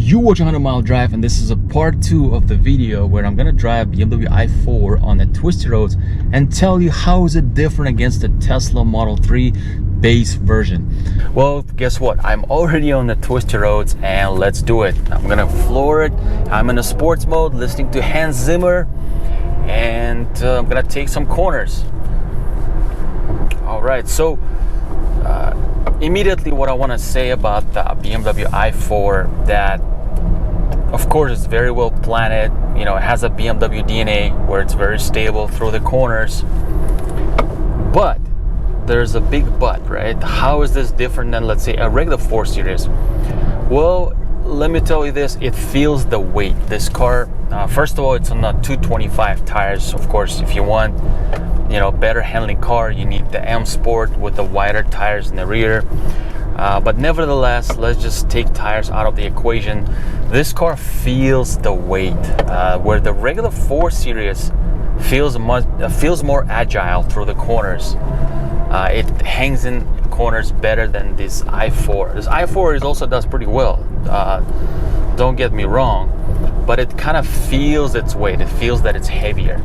You watch 100 Mile Drive, and this is a part 2 of the video where I'm gonna drive BMW i4 on the twisty roads and tell you how is it different against the Tesla Model 3 base version. Well, guess what? I'm already on the twisty roads, and let's do it. I'm gonna floor it. I'm in a sports mode, listening to Hans Zimmer, and I'm gonna take some corners. All right, so immediately what I want to say about the BMW i4, that of course it's very well planned. You know, it has a BMW DNA where it's very stable through the corners, but there's a big but, right? How is this different than, let's say, a regular 4 Series? Well, let me tell you this, it feels the weight. This car, first of all, it's on the 225 tires. Of course, if you want, you know, better handling car, you need the M Sport with the wider tires in the rear. But nevertheless, let's just take tires out of the equation. This car feels the weight, where the regular 4 Series feels more agile through the corners. It hangs in corners better than this i4. This i4 also does pretty well. Don't get me wrong, but it kind of feels its weight. It feels that it's heavier.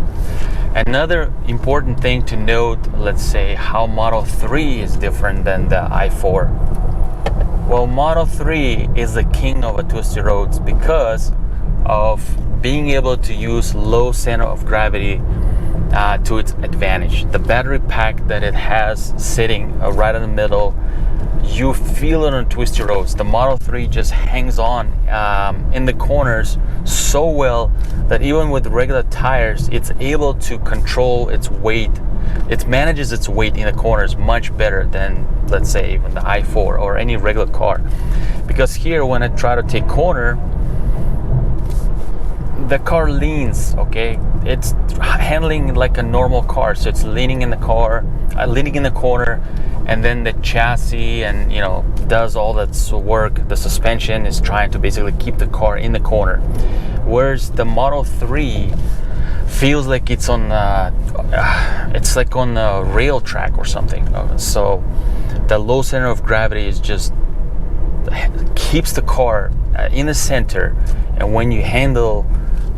Another important thing to note, let's say, how Model 3 is different than the i4. Well, Model 3 is the king of the twisty roads because of being able to use low center of gravity to its advantage. The battery pack that it has sitting right in the middle, you feel it on twisty roads. The Model 3 just hangs on in the corners so well that even with regular tires, it's able to control its weight. It manages its weight in the corners much better than, let's say, even the i4 or any regular car. Because here, when I try to take corner, the car leans, okay? It's handling like a normal car, so it's leaning in the car, leaning in the corner, and then the chassis and, you know, does all that work. The suspension is trying to basically keep the car in the corner, whereas the Model 3 feels like it's on it's like on a rail track or something. So the low center of gravity is just keeps the car in the center, and when you handle,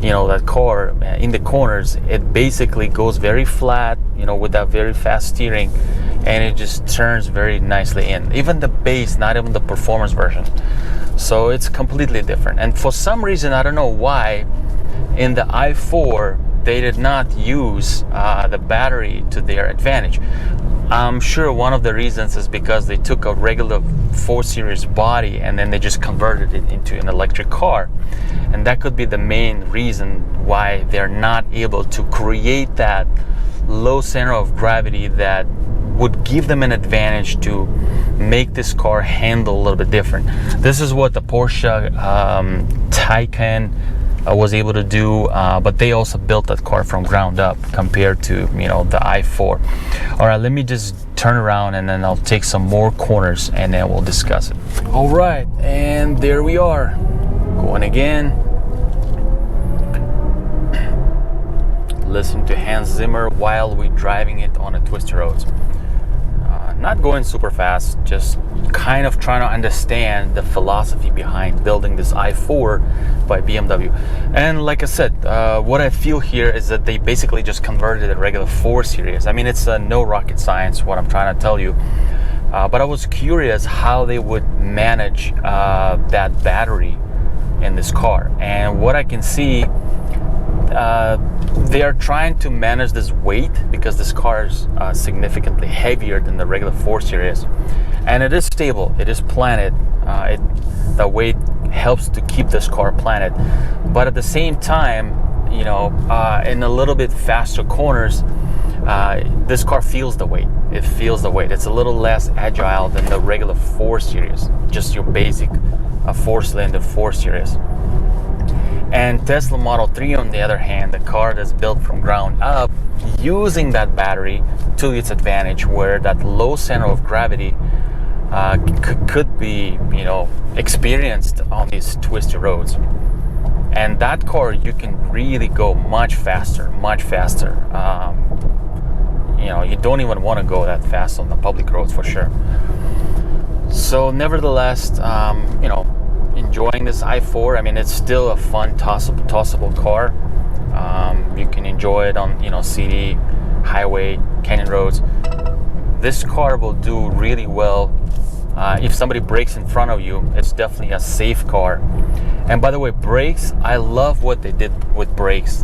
you know, that car in the corners, it basically goes very flat, you know, with that very fast steering, and it just turns very nicely in. Even the base, not even the performance version. So it's completely different. And for some reason, I don't know why, in the i4 they did not use the battery to their advantage. I'm sure one of the reasons is because they took a regular 4 Series body and then they just converted it into an electric car. And that could be the main reason why they're not able to create that low center of gravity that would give them an advantage to make this car handle a little bit different. This is what the Porsche Taycan was able to do, but they also built that car from ground up compared to, you know, the i4. All right, let me just turn around and then I'll take some more corners and then we'll discuss it. All right, and there we are, going again. Listen to Hans Zimmer while we're driving it on the twisty roads. Not going super fast, just kind of trying to understand the philosophy behind building this i4 by BMW. And like I said, what I feel here is that they basically just converted a regular 4 Series. I mean, it's no rocket science what I'm trying to tell you, but I was curious how they would manage that battery in this car. And what I can see, they are trying to manage this weight because this car is significantly heavier than the regular 4 Series, and it is stable, it is planted. The weight helps to keep this car planted, but at the same time, you know, in a little bit faster corners, this car feels the weight. It feels the weight. It's a little less agile than the regular 4 Series, just your basic 4-cylinder 4 Series. And Tesla Model 3, on the other hand, the car that's built from ground up, using that battery to its advantage, where that low center of gravity could be, you know, experienced on these twisty roads. And that car, you can really go much faster, much faster. You know, you don't even want to go that fast on the public roads for sure. So nevertheless, you know, enjoying this i4. I mean, it's still a fun tossable car. You can enjoy it on, you know, city, highway, canyon roads. This car will do really well. If somebody brakes in front of you, it's definitely a safe car. And by the way, brakes, I love what they did with brakes.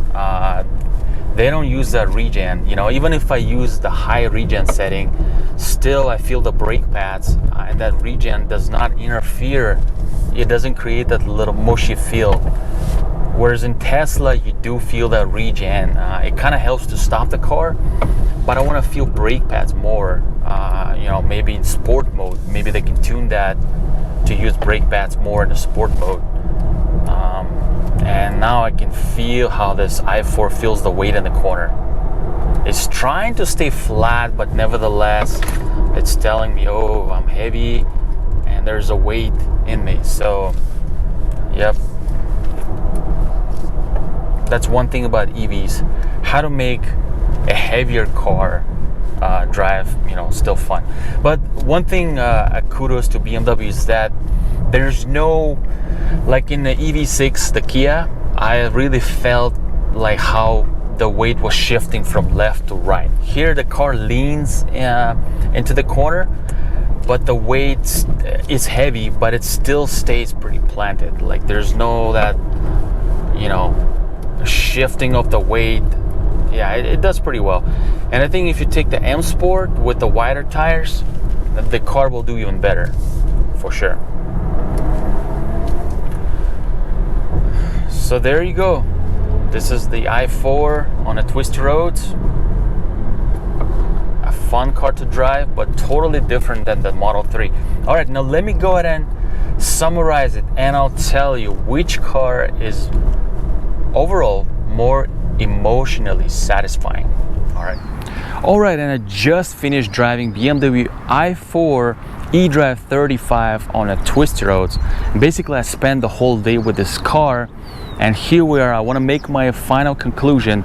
They don't use that regen. You know, even if I use the high regen setting, still I feel the brake pads and that regen does not interfere. It doesn't create that little mushy feel. Whereas in Tesla, you do feel that regen. It kind of helps to stop the car, but I want to feel brake pads more. You know, maybe in sport mode, maybe they can tune that to use brake pads more in the sport mode. And now I can feel how this i4 feels the weight in the corner. It's trying to stay flat, but nevertheless, it's telling me, oh, I'm heavy and there's a weight in me. So, yep. That's one thing about EVs, how to make a heavier car drive, you know, still fun. But one thing, kudos to BMW, is that there's no, like in the EV6, the Kia, I really felt like how the weight was shifting from left to right. Here the car leans into the corner, but the weight is heavy, but it still stays pretty planted. Like there's no that, you know, shifting of the weight. Yeah, it does pretty well. And I think if you take the M Sport with the wider tires, the car will do even better, for sure. So there you go. This is the i4 on a twisty roads. A fun car to drive, but totally different than the Model 3. All right, now let me go ahead and summarize it, and I'll tell you which car is overall more emotionally satisfying. All right, and I just finished driving BMW i4 eDrive35 on a twisty roads. Basically, I spent the whole day with this car, and here we are. I want to make my final conclusion.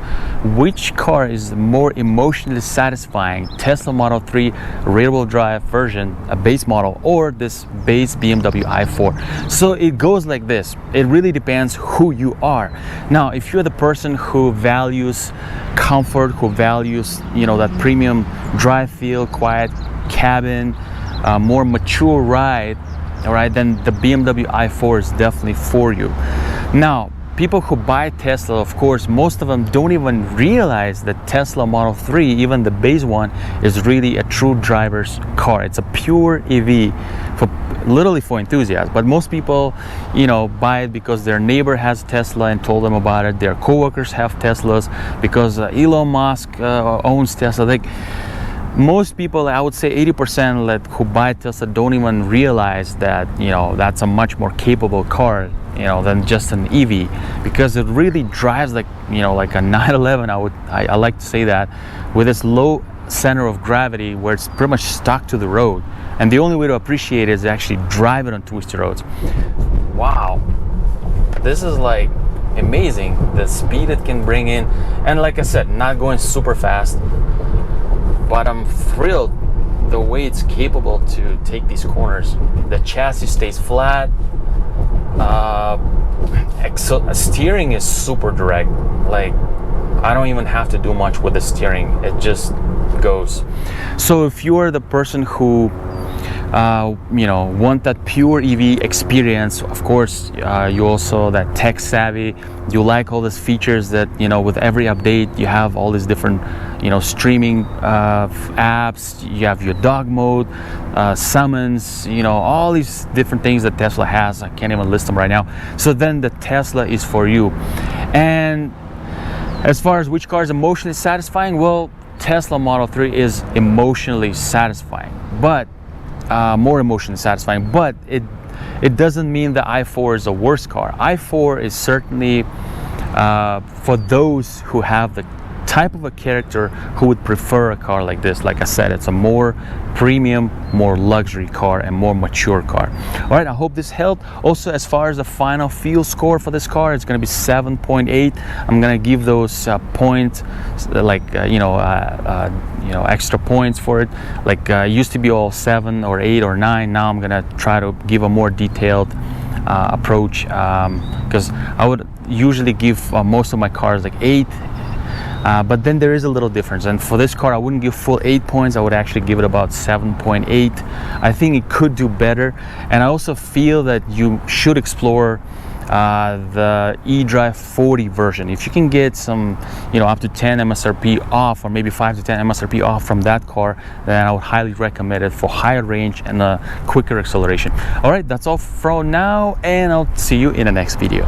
Which car is more emotionally satisfying? Tesla Model 3 rear-wheel drive version, a base model, or this base BMW i4? So it goes like this. It really depends who you are. Now, if you're the person who values comfort, who values, you know, that premium drive feel, quiet cabin, more mature ride, all right, then the BMW i4 is definitely for you. Now, people who buy Tesla, of course, most of them don't even realize that Tesla Model 3, even the base one, is really a true driver's car. It's a pure EV, literally for enthusiasts. But most people, you know, buy it because their neighbor has Tesla and told them about it. Their coworkers have Teslas because Elon Musk owns Tesla. Like, most people, I would say 80% who buy Tesla don't even realize that, you know, that's a much more capable car, you know, than just an EV, because it really drives like, you know, like a 911. I like to say that, with this low center of gravity where it's pretty much stuck to the road, and the only way to appreciate it is actually drive it on twisty roads. Wow, this is like amazing, the speed it can bring in. And like I said, not going super fast, but I'm thrilled the way it's capable to take these corners. The chassis stays flat. Steering is super direct. Like, I don't even have to do much with the steering. It just goes. So if you're the person who you know, want that pure EV experience, of course, you also that tech savvy, you like all these features that, you know, with every update you have all these different, you know, streaming apps, you have your dog mode, summons, you know, all these different things that Tesla has. I can't even list them right now. So then the Tesla is for you. And as far as which car is emotionally satisfying, well, Tesla Model 3 is emotionally satisfying, but more emotionally satisfying, but it doesn't mean the i4 is a worse car. i4 is certainly for those who have the type of a character who would prefer a car like this. Like I said, it's a more premium, more luxury car and more mature car. All right, I hope this helped. Also, as far as the final feel score for this car, it's going to be 7.8. I'm going to give those points, like you know, extra points for it. Like used to be all 7 or 8 or 9. Now I'm going to try to give a more detailed approach, because I would usually give most of my cars like 8, but then there is a little difference, and for this car I wouldn't give full 8 points. I would actually give it about 7.8. I think it could do better, and I also feel that you should explore the eDrive40 version. If you can get some, up to 10 MSRP off, or maybe 5 to 10 MSRP off from that car, then I would highly recommend it for higher range and a quicker acceleration. All right, that's all for now, and I'll see you in the next video.